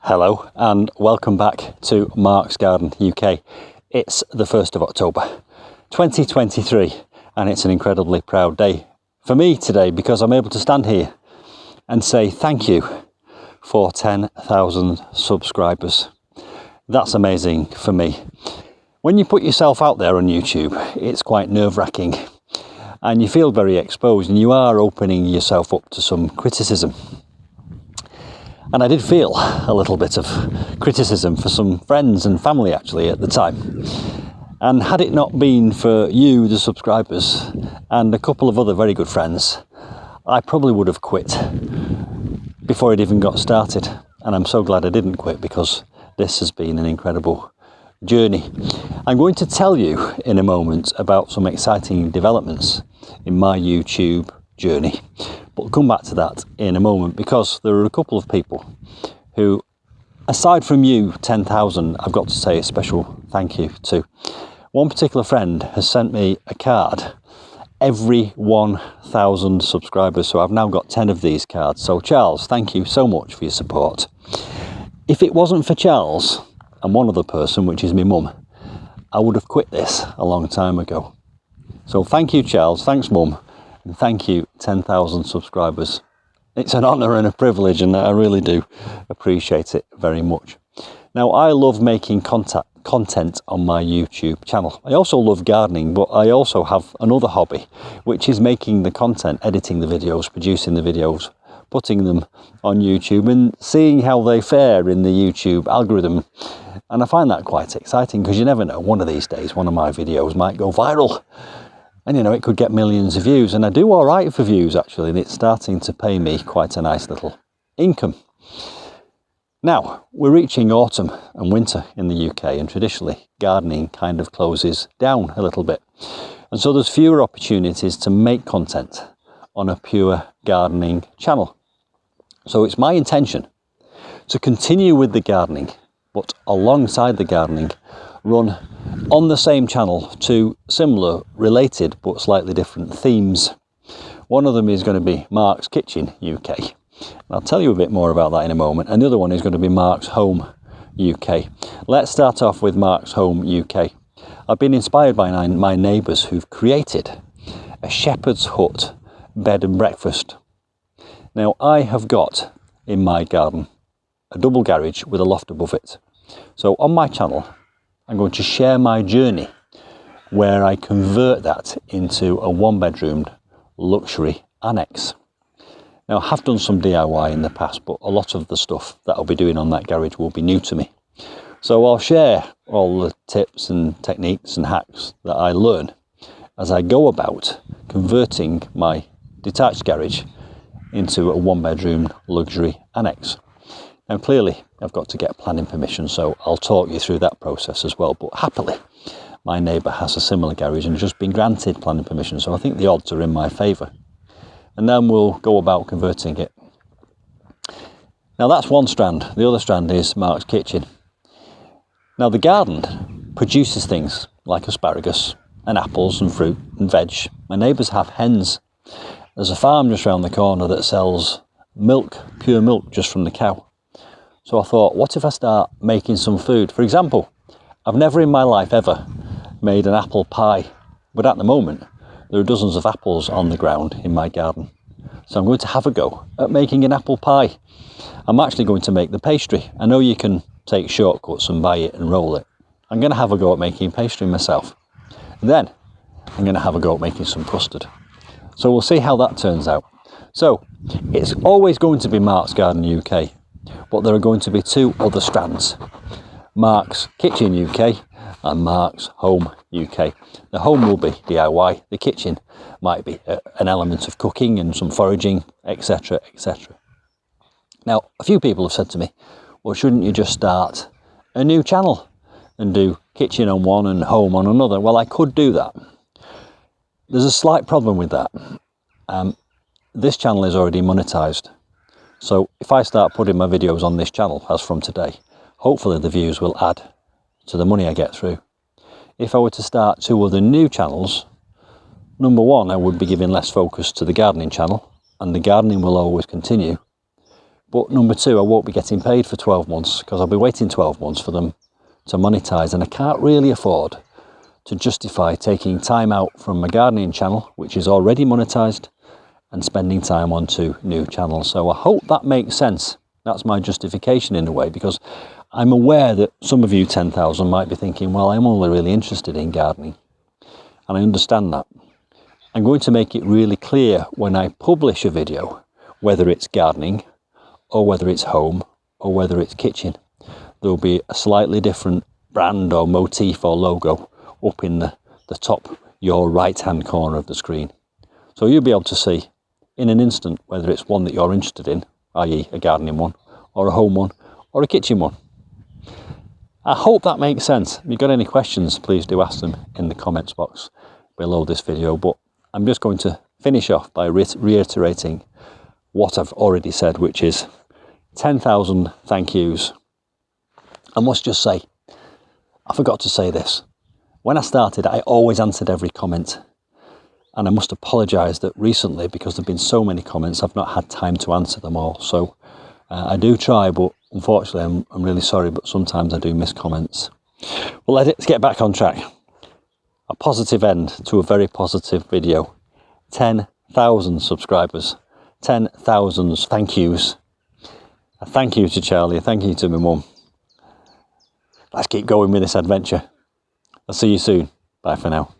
Hello and welcome back to Mark's Garden UK. It's the 1st of October 2023 and it's an incredibly proud day for me today because I'm able to stand here and say thank you for 10,000 subscribers. That's amazing for me. When you put yourself out there on YouTube, it's quite nerve-wracking and you feel very exposed and you are opening yourself up to some criticism. And I did feel a little bit of criticism for some friends and family actually at the time. And had it not been for you, the subscribers, and a couple of other very good friends, I probably would have quit before it even got started. And I'm so glad I didn't quit because this has been an incredible journey. I'm going to tell you in a moment about some exciting developments in my YouTube journey. But we'll come back to that in a moment because there are a couple of people who, aside from you, 10,000, I've got to say a special thank you to. One particular friend has sent me a card every 1,000 subscribers, so I've now got 10 of these cards. So Charles, thank you so much for your support. If it wasn't for Charles and one other person, which is my mum, I would have quit this a long time ago. So thank you, Charles, thanks mum, and thank you 10,000 subscribers. It's an honour and a privilege and I really do appreciate it very much. Now I love making content on my YouTube channel. I also love gardening, but I also have another hobby, which is making the content, editing the videos, producing the videos, putting them on YouTube and seeing how they fare in the YouTube algorithm. And I find that quite exciting because you never know, one of these days one of my videos might go viral and you know it could get millions of views, and I do all right for views actually, and it's starting to pay me quite a nice little income. Now we're reaching autumn and winter in the UK, and traditionally gardening kind of closes down a little bit, and so there's fewer opportunities to make content on a pure gardening channel. So it's my intention to continue with the gardening, but alongside the gardening, run on the same channel two similar, related, but slightly different themes. One of them is going to be Mark's Kitchen UK. And I'll tell you a bit more about that in a moment. And the other one is going to be Mark's Home UK. Let's start off with Mark's Home UK. I've been inspired by my neighbours who've created a shepherd's hut bed and breakfast. Now I have got in my garden a double garage with a loft above it. So on my channel I'm going to share my journey where I convert that into a one-bedroomed luxury annex. Now I have done some DIY in the past, but a lot of the stuff that I'll be doing on that garage will be new to me. So I'll share all the tips and techniques and hacks that I learn as I go about converting my detached garage into a one-bedroom luxury annex. Now clearly I've got to get planning permission, so I'll talk you through that process as well, but happily my neighbour has a similar garage and has just been granted planning permission, so I think the odds are in my favour. And then we'll go about converting it. Now that's one strand. The other strand is Mark's Kitchen. Now the garden produces things like asparagus and apples and fruit and veg. My neighbours have hens. There's a farm just around the corner that sells milk, pure milk, just from the cow. So I thought, what if I start making some food? For example, I've never in my life ever made an apple pie, but at the moment there are dozens of apples on the ground in my garden. So I'm going to have a go at making an apple pie. I'm actually going to make the pastry. I know you can take shortcuts and buy it and roll it. I'm going to have a go at making pastry myself. Then I'm going to have a go at making some custard. So we'll see how that turns out. So it's always going to be Mark's Garden UK, but there are going to be two other strands. Mark's Kitchen UK and Mark's Home UK. The home will be DIY, the kitchen might be an element of cooking and some foraging, etc, etc. Now a few people have said to me, well, shouldn't you just start a new channel and do kitchen on one and home on another? Well, I could do that. There's a slight problem with that. This channel is already monetized. So if I start putting my videos on this channel, as from today, hopefully the views will add to the money I get through. If I were to start two other new channels, number one, I would be giving less focus to the gardening channel, and the gardening will always continue. But number two, I won't be getting paid for 12 months because I'll be waiting 12 months for them to monetize, and I can't really afford to justify taking time out from my gardening channel, which is already monetized, and spending time on 2 new channels. So I hope that makes sense. That's my justification in a way, because I'm aware that some of you 10,000 might be thinking, well, I'm only really interested in gardening, and I understand that. I'm going to make it really clear when I publish a video, whether it's gardening or whether it's home or whether it's kitchen. There'll be a slightly different brand or motif or logo up in the top, your right hand corner of the screen. So you'll be able to see in an instant whether it's one that you're interested in, i.e. a gardening one, or a home one, or a kitchen one. I hope that makes sense. If you've got any questions, please do ask them in the comments box below this video. But I'm just going to finish off by reiterating what I've already said, which is 10,000 thank yous. I must just say, I forgot to say this. When I started, I always answered every comment. And I must apologise that recently, because there have been so many comments, I've not had time to answer them all. So I do try, but unfortunately, I'm really sorry, but sometimes I do miss comments. Well, let's get back on track. A positive end to a very positive video. 10,000 subscribers. 10,000 thank yous. A thank you to Charlie, a thank you to my mum. Let's keep going with this adventure. I'll see you soon. Bye for now.